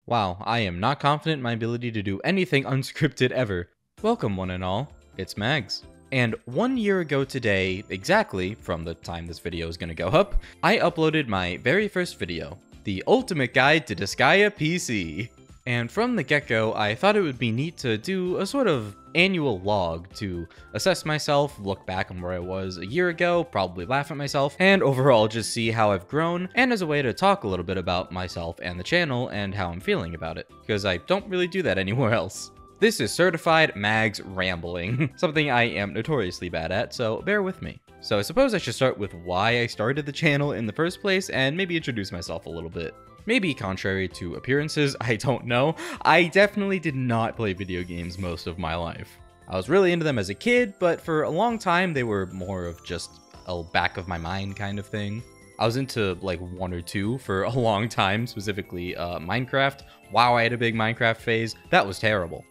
Wow, I am not confident in my ability to do anything unscripted ever. Welcome one and all, it's Mags. And 1 year ago today, exactly from the time this video is gonna go up, I uploaded my very first video, the ultimate guide to Disgaea PC. And from the get-go, I thought it would be neat to do a sort of annual log to assess myself, look back on where I was a year ago, probably laugh at myself, and overall just see how I've grown, and as a way to talk a little bit about myself and the channel and how I'm feeling about it, because I don't really do that anywhere else. This is certified Mags rambling, something I am notoriously bad at, so bear with me. So I suppose I should start with why I started the channel in the first place, and maybe introduce myself a little bit. Maybe contrary to appearances, I don't know. I definitely did not play video games most of my life. I was really into them as a kid, but for a long time they were more of just a back of my mind kind of thing. I was into like one or two for a long time, specifically Minecraft. Wow, I had a big Minecraft phase. That was terrible.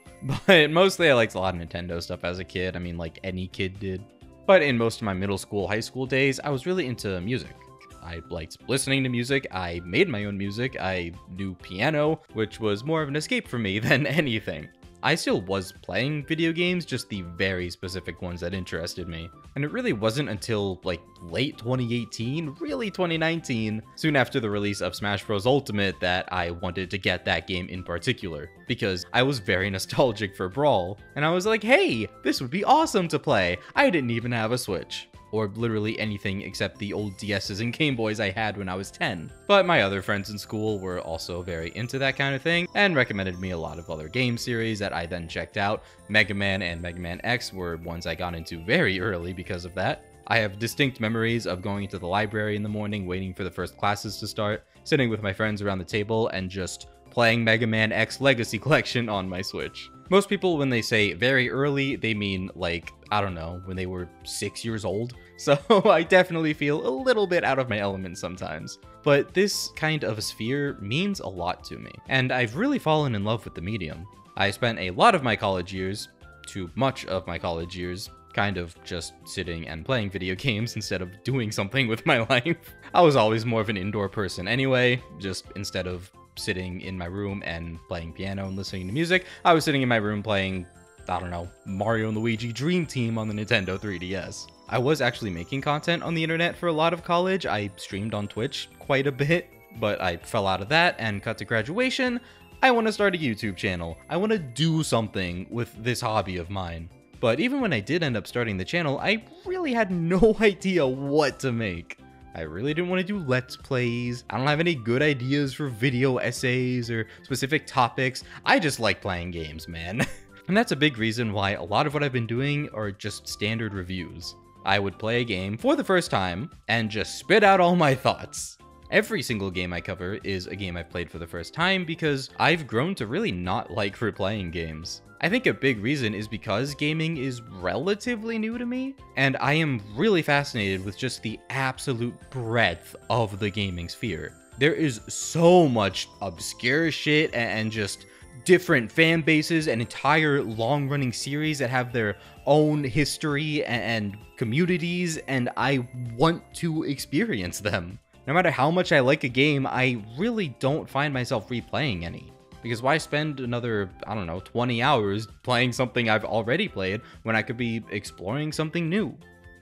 But mostly I liked a lot of Nintendo stuff as a kid. I mean, like any kid did. But in most of my middle school, high school days, I was really into music. I liked listening to music, I made my own music, I knew piano, which was more of an escape for me than anything. I still was playing video games, just the very specific ones that interested me. And it really wasn't until like late 2018, really 2019, soon after the release of Smash Bros. Ultimate that I wanted to get that game in particular. Because I was very nostalgic for Brawl, and I was like, hey, this would be awesome to play. I didn't even have a Switch. Or literally anything except the old DS's and Game Boys I had when I was 10. But my other friends in school were also very into that kind of thing, and recommended me a lot of other game series that I then checked out. Mega Man and Mega Man X were ones I got into very early because of that. I have distinct memories of going into the library in the morning, waiting for the first classes to start, sitting with my friends around the table, and just playing Mega Man X Legacy Collection on my Switch. Most people, when they say very early, they mean like, I don't know, when they were 6 years old. So I definitely feel a little bit out of my element sometimes. But this kind of sphere means a lot to me, and I've really fallen in love with the medium. I spent a lot of my college years, too much of my college years, kind of just sitting and playing video games instead of doing something with my life. I was always more of an indoor person anyway, just instead of sitting in my room and playing piano and listening to music, I was sitting in my room playing, I don't know, Mario & Luigi Dream Team on the Nintendo 3DS. I was actually making content on the internet for a lot of college. I streamed on Twitch quite a bit, but I fell out of that and cut to graduation. I want to start a YouTube channel. I want to do something with this hobby of mine. But even when I did end up starting the channel, I really had no idea what to make. I really didn't want to do Let's Plays. I don't have any good ideas for video essays or specific topics. I just like playing games, man. And that's a big reason why a lot of what I've been doing are just standard reviews. I would play a game for the first time and just spit out all my thoughts. Every single game I cover is a game I've played for the first time because I've grown to really not like replaying games. I think a big reason is because gaming is relatively new to me, and I am really fascinated with just the absolute breadth of the gaming sphere. There is so much obscure shit and just different fan bases and entire long-running series that have their own history and communities, and I want to experience them. No matter how much I like a game, I really don't find myself replaying any. Because why spend another, I don't know, 20 hours playing something I've already played when I could be exploring something new?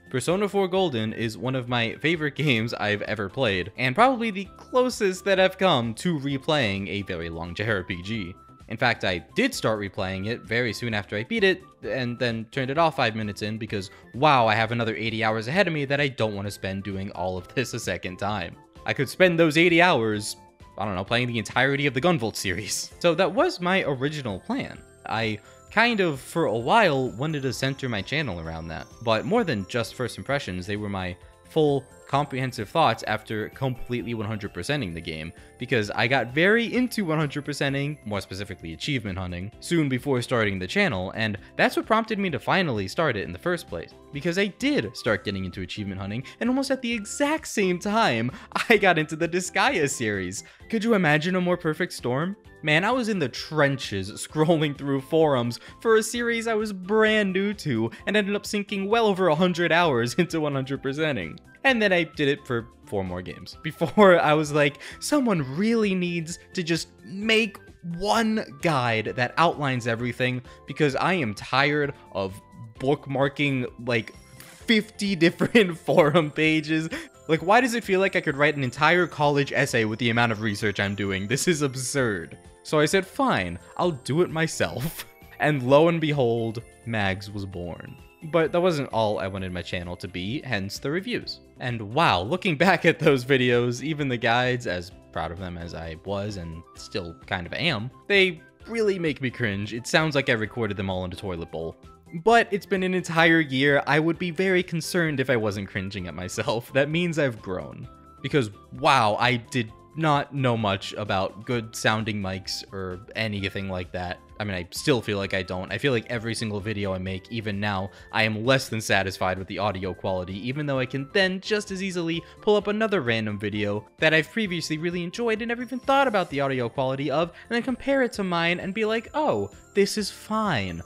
Persona 4 Golden is one of my favorite games I've ever played, and probably the closest that I've come to replaying a very long JRPG. In fact, I did start replaying it very soon after I beat it, and then turned it off 5 minutes in because, wow, I have another 80 hours ahead of me that I don't want to spend doing all of this a second time. I could spend those 80 hours, I don't know, playing the entirety of the Gunvolt series. So that was my original plan. I kind of, for a while, wanted to center my channel around that. But more than just first impressions, they were my full, comprehensive thoughts after completely 100%ing the game, because I got very into 100%ing, more specifically achievement hunting, soon before starting the channel, and that's what prompted me to finally start it in the first place. Because I did start getting into achievement hunting, and almost at the exact same time, I got into the Disgaea series. Could you imagine a more perfect storm? Man, I was in the trenches scrolling through forums for a series I was brand new to and ended up sinking well over 100 hours into 100%ing. And then I did it for 4 more games before I was like, someone really needs to just make one guide that outlines everything, because I am tired of bookmarking like 50 different forum pages. Like, why does it feel like I could write an entire college essay with the amount of research I'm doing? This is absurd. So I said, fine, I'll do it myself. And lo and behold, Mags was born. But that wasn't all I wanted my channel to be, hence the reviews. And wow, looking back at those videos, even the guides, as proud of them as I was and still kind of am, they really make me cringe. It sounds like I recorded them all in a toilet bowl. But it's been an entire year. I would be very concerned if I wasn't cringing at myself. That means I've grown. Because wow, I did not know much about good sounding mics or anything like that. I mean, I still feel like I don't. I feel like every single video I make, even now, I am less than satisfied with the audio quality, even though I can then just as easily pull up another random video that I've previously really enjoyed and never even thought about the audio quality of, and then compare it to mine and be like, oh, this is fine.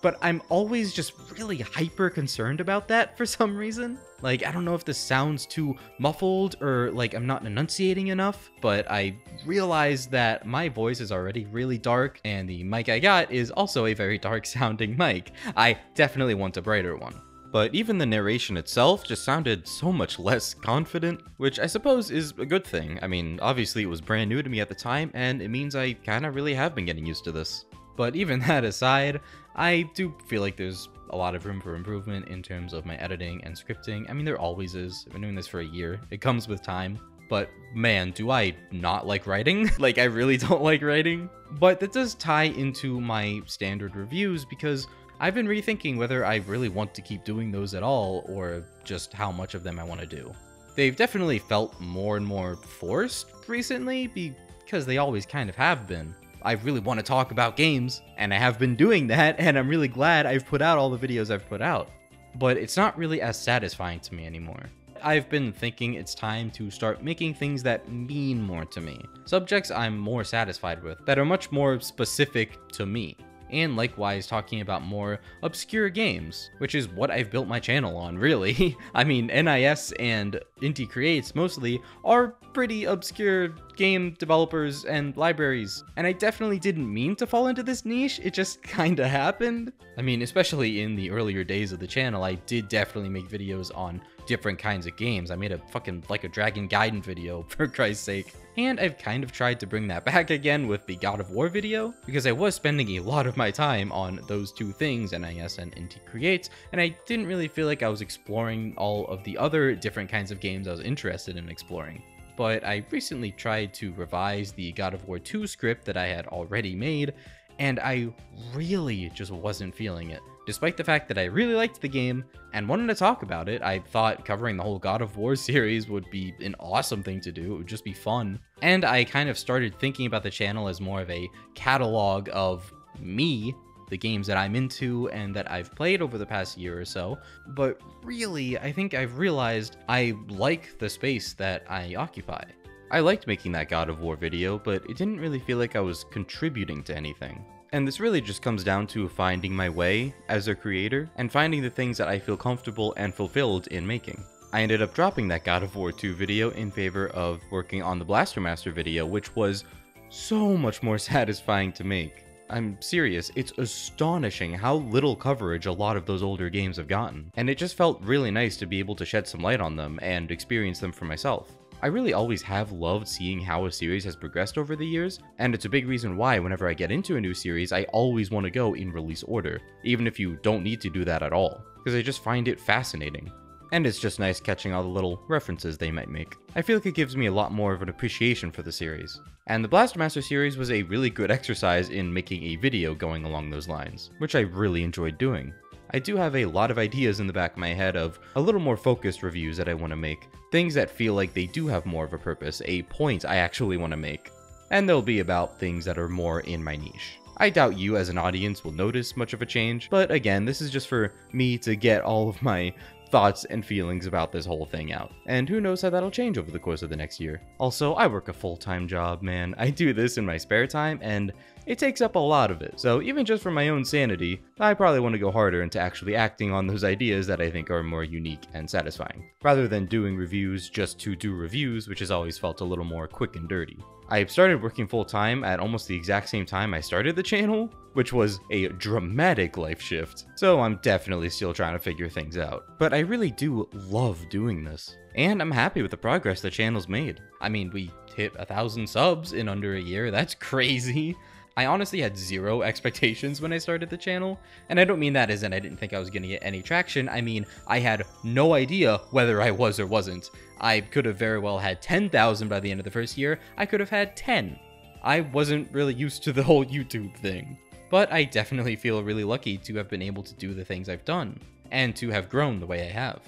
But I'm always just really hyper concerned about that for some reason. Like, I don't know if this sounds too muffled or like I'm not enunciating enough, but I realized that my voice is already really dark and the mic I got is also a very dark sounding mic. I definitely want a brighter one. But even the narration itself just sounded so much less confident, which I suppose is a good thing. I mean, obviously it was brand new to me at the time, and it means I kind of really have been getting used to this. But even that aside, I do feel like there's a lot of room for improvement in terms of my editing and scripting. I mean, there always is. I've been doing this for a year. It comes with time. But man, do I not like writing? Like, I really don't like writing. But that does tie into my standard reviews, because I've been rethinking whether I really want to keep doing those at all, or just how much of them I want to do. They've definitely felt more and more forced recently, because they always kind of have been. I really want to talk about games, and I have been doing that, and I'm really glad I've put out all the videos I've put out. But it's not really as satisfying to me anymore. I've been thinking it's time to start making things that mean more to me. Subjects I'm more satisfied with, that are much more specific to me. And likewise talking about more obscure games, which is what I've built my channel on, really. I mean, NIS and Inti Creates mostly are pretty obscure game developers and libraries, and I definitely didn't mean to fall into this niche, it just kinda happened. I mean, especially in the earlier days of the channel, I did definitely make videos on different kinds of games. I made a fucking Like a Dragon Gaiden video, for Christ's sake. And I've kind of tried to bring that back again with the God of War video, because I was spending a lot of my time on those two things, NIS and Inti Creates, and I didn't really feel like I was exploring all of the other different kinds of games I was interested in exploring. But I recently tried to revise the God of War 2 script that I had already made, and I really just wasn't feeling it. Despite the fact that I really liked the game and wanted to talk about it, I thought covering the whole God of War series would be an awesome thing to do. It would just be fun. And I kind of started thinking about the channel as more of a catalog of me, the games that I'm into and that I've played over the past year or so. But really, I think I've realized I like the space that I occupy. I liked making that God of War video, but it didn't really feel like I was contributing to anything. And this really just comes down to finding my way as a creator and finding the things that I feel comfortable and fulfilled in making. I ended up dropping that God of War 2 video in favor of working on the Blaster Master video, which was so much more satisfying to make. I'm serious, it's astonishing how little coverage a lot of those older games have gotten, and it just felt really nice to be able to shed some light on them and experience them for myself. I really always have loved seeing how a series has progressed over the years, and it's a big reason why whenever I get into a new series, I always want to go in release order, even if you don't need to do that at all, because I just find it fascinating. And it's just nice catching all the little references they might make. I feel like it gives me a lot more of an appreciation for the series. And the Blaster Master series was a really good exercise in making a video going along those lines, which I really enjoyed doing. I do have a lot of ideas in the back of my head of a little more focused reviews that I want to make, things that feel like they do have more of a purpose, a point I actually want to make, and they'll be about things that are more in my niche. I doubt you as an audience will notice much of a change, but again, this is just for me to get all of my thoughts and feelings about this whole thing out, and who knows how that'll change over the course of the next year. Also, I work a full-time job, man. I do this in my spare time, and it takes up a lot of it. So even just for my own sanity, I probably want to go harder into actually acting on those ideas that I think are more unique and satisfying, rather than doing reviews just to do reviews, which has always felt a little more quick and dirty. I started working full-time at almost the exact same time I started the channel, which was a dramatic life shift. So I'm definitely still trying to figure things out. But I really do love doing this. And I'm happy with the progress the channel's made. I mean, we hit 1,000 subs in under a year. That's crazy. I honestly had zero expectations when I started the channel, and I don't mean that as in I didn't think I was going to get any traction. I mean, I had no idea whether I was or wasn't. I could have very well had 10,000 by the end of the first year. I could have had 10. I wasn't really used to the whole YouTube thing. But I definitely feel really lucky to have been able to do the things I've done, and to have grown the way I have.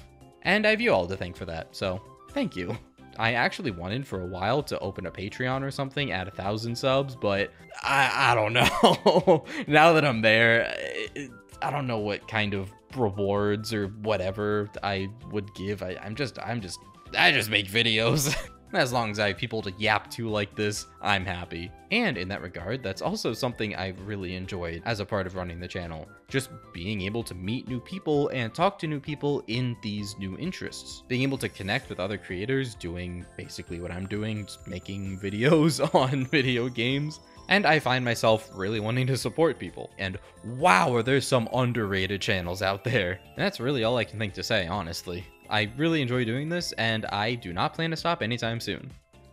And I have you all to thank for that, so thank you. I actually wanted for a while to open a Patreon or something at 1,000 subs, but I don't know. Now that I'm there, I don't know what kind of rewards or whatever I would give. I just make videos. As long as I have people to yap to like this, I'm happy. And in that regard, that's also something I've really enjoyed as a part of running the channel. Just being able to meet new people and talk to new people in these new interests. Being able to connect with other creators doing basically what I'm doing, just making videos on video games. And I find myself really wanting to support people. And wow, are there some underrated channels out there. And that's really all I can think to say, honestly. I really enjoy doing this, and I do not plan to stop anytime soon.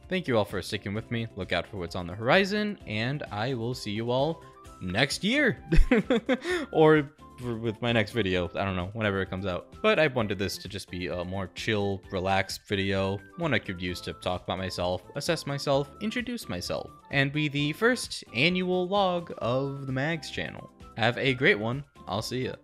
Thank you all for sticking with me. Look out for what's on the horizon, and I will see you all next year. Or with my next video, I don't know, whenever it comes out. But I wanted this to just be a more chill, relaxed video, one I could use to talk about myself, assess myself, introduce myself, and be the first annual log of the Mags channel. Have a great one. I'll see ya.